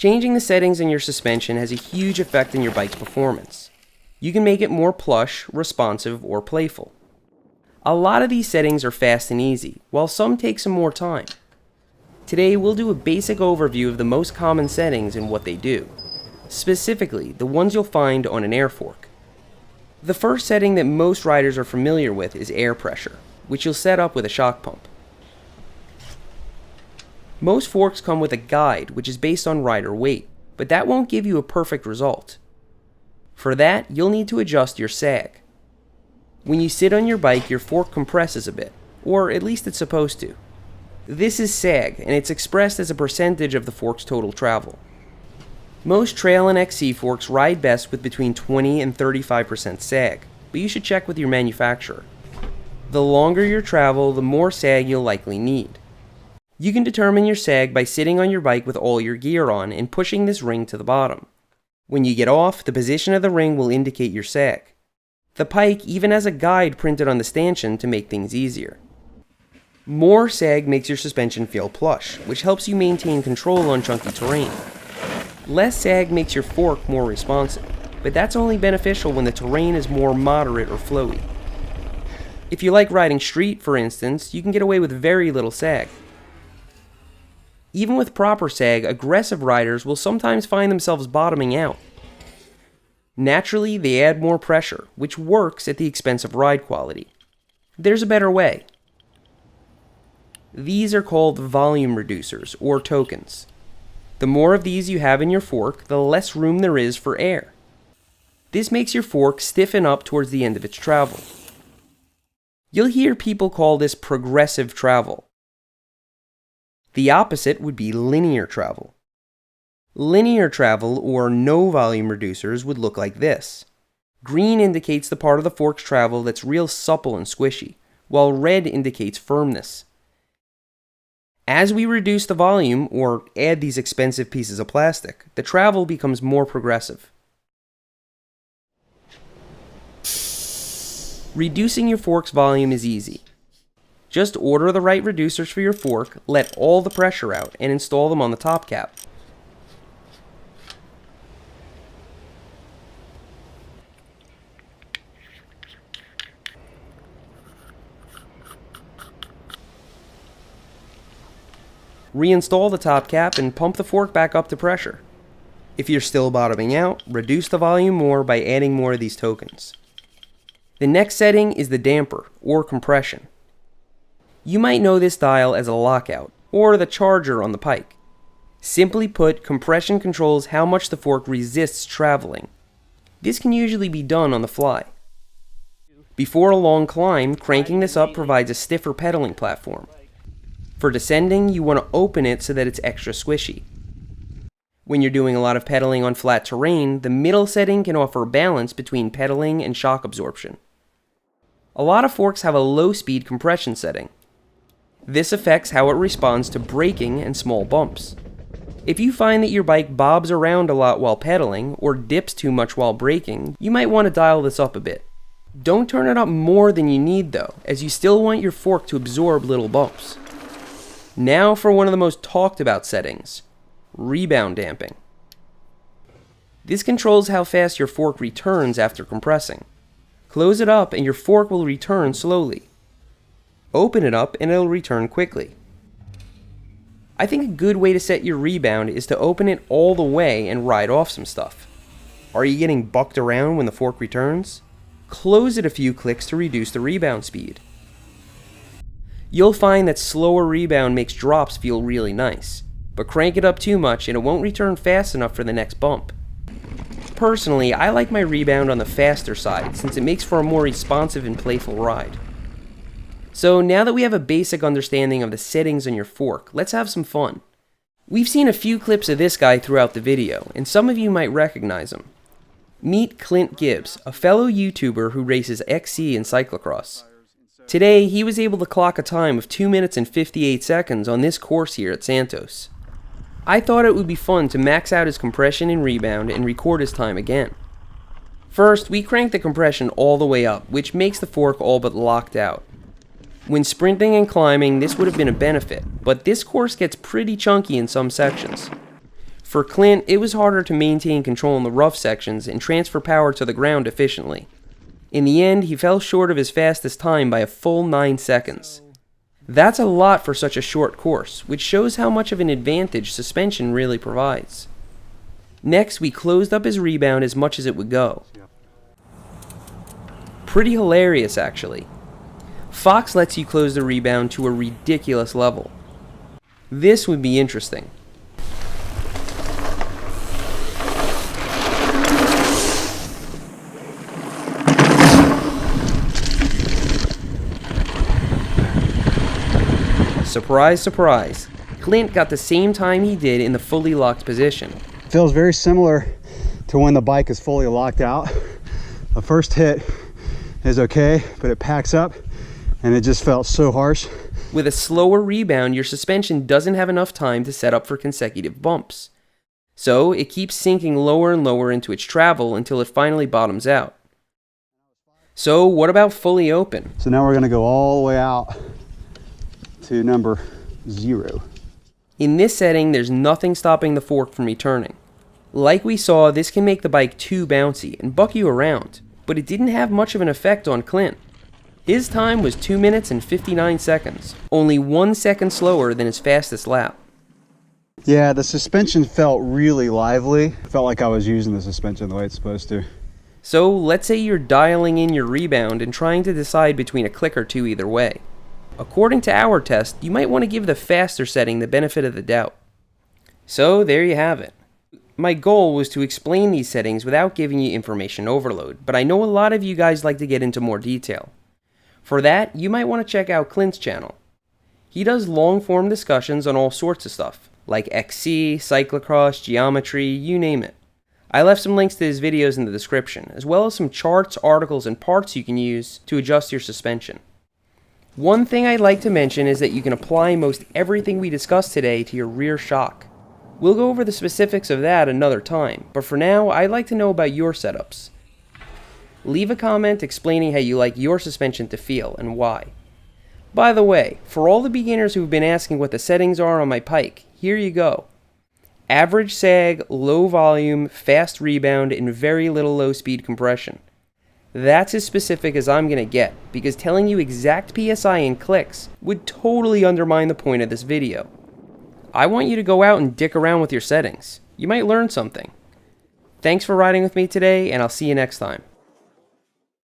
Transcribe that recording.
Changing the settings in your suspension has a huge effect on your bike's performance. You can make it more plush, responsive, or playful. A lot of these settings are fast and easy, while some take some more time. Today we'll do a basic overview of the most common settings and what they do. Specifically, the ones you'll find on an air fork. The first setting that most riders are familiar with is air pressure, which you'll set up with a shock pump. Most forks come with a guide, which is based on rider weight, but that won't give you a perfect result. For that, you'll need to adjust your sag. When you sit on your bike, your fork compresses a bit, or at least it's supposed to. This is sag, and it's expressed as a percentage of the fork's total travel. Most trail and XC forks ride best with between 20 and 35% sag, but you should check with your manufacturer. The longer your travel, the more sag you'll likely need. You can determine your sag by sitting on your bike with all your gear on and pushing this ring to the bottom. When you get off, the position of the ring will indicate your sag. The Pike even has a guide printed on the stanchion to make things easier. More sag makes your suspension feel plush, which helps you maintain control on chunky terrain. Less sag makes your fork more responsive, but that's only beneficial when the terrain is more moderate or flowy. If you like riding street, for instance, you can get away with very little sag. Even with proper sag, aggressive riders will sometimes find themselves bottoming out. Naturally, they add more pressure, which works at the expense of ride quality. There's a better way. These are called volume reducers, or tokens. The more of these you have in your fork, the less room there is for air. This makes your fork stiffen up towards the end of its travel. You'll hear people call this progressive travel. The opposite would be linear travel. Linear travel, or no volume reducers, would look like this. Green indicates the part of the fork's travel that's real supple and squishy, while red indicates firmness. As we reduce the volume, or add these expensive pieces of plastic, the travel becomes more progressive. Reducing your fork's volume is easy. Just order the right reducers for your fork, let all the pressure out, and install them on the top cap. Reinstall the top cap and pump the fork back up to pressure. If you're still bottoming out, reduce the volume more by adding more of these tokens. The next setting is the damper, or compression. You might know this dial as a lockout, or the charger on the Pike. Simply put, compression controls how much the fork resists traveling. This can usually be done on the fly. Before a long climb, cranking this up provides a stiffer pedaling platform. For descending, you want to open it so that it's extra squishy. When you're doing a lot of pedaling on flat terrain, the middle setting can offer a balance between pedaling and shock absorption. A lot of forks have a low-speed compression setting. This affects how it responds to braking and small bumps. If you find that your bike bobs around a lot while pedaling, or dips too much while braking, you might want to dial this up a bit. Don't turn it up more than you need though, as you still want your fork to absorb little bumps. Now for one of the most talked about settings, rebound damping. This controls how fast your fork returns after compressing. Close it up and your fork will return slowly. Open it up and it'll return quickly. I think a good way to set your rebound is to open it all the way and ride off some stuff. Are you getting bucked around when the fork returns? Close it a few clicks to reduce the rebound speed. You'll find that slower rebound makes drops feel really nice, but crank it up too much and it won't return fast enough for the next bump. Personally, I like my rebound on the faster side since it makes for a more responsive and playful ride. So now that we have a basic understanding of the settings on your fork, let's have some fun. We've seen a few clips of this guy throughout the video, and some of you might recognize him. Meet Clint Gibbs, a fellow YouTuber who races XC and cyclocross. Today, he was able to clock a time of 2 minutes and 58 seconds on this course here at Santos. I thought it would be fun to max out his compression and rebound and record his time again. First, we cranked the compression all the way up, which makes the fork all but locked out. When sprinting and climbing, this would have been a benefit, but this course gets pretty chunky in some sections. For Clint, it was harder to maintain control in the rough sections and transfer power to the ground efficiently. In the end, he fell short of his fastest time by a full 9 seconds. That's a lot for such a short course, which shows how much of an advantage suspension really provides. Next, we closed up his rebound as much as it would go. Pretty hilarious, actually. Fox lets you close the rebound to a ridiculous level. This would be interesting. Surprise, surprise. Clint got the same time he did in the fully locked position. Feels very similar to when the bike is fully locked out. The first hit is okay, but it packs up and it just felt so harsh. With a slower rebound, your suspension doesn't have enough time to set up for consecutive bumps. So it keeps sinking lower and lower into its travel until it finally bottoms out. So what about fully open? So now we're gonna go all the way out to number 0. In this setting, there's nothing stopping the fork from returning. Like we saw, this can make the bike too bouncy and buck you around, but it didn't have much of an effect on Clint. His time was 2 minutes and 59 seconds, only 1 second slower than his fastest lap. Yeah, the suspension felt really lively. Felt like I was using the suspension the way it's supposed to. So let's say you're dialing in your rebound and trying to decide between a click or two either way. According to our test, you might want to give the faster setting the benefit of the doubt. So there you have it. My goal was to explain these settings without giving you information overload, but I know a lot of you guys like to get into more detail. For that, you might want to check out Clint's channel. He does long-form discussions on all sorts of stuff, like XC, cyclocross, geometry, you name it. I left some links to his videos in the description, as well as some charts, articles, and parts you can use to adjust your suspension. One thing I'd like to mention is that you can apply most everything we discussed today to your rear shock. We'll go over the specifics of that another time, but for now, I'd like to know about your setups. Leave a comment explaining how you like your suspension to feel and why. By the way, for all the beginners who've been asking what the settings are on my Pike, here you go. Average sag, low volume, fast rebound, and very little low speed compression. That's as specific as I'm going to get, because telling you exact PSI in clicks would totally undermine the point of this video. I want you to go out and dick around with your settings. You might learn something. Thanks for riding with me today, and I'll see you next time.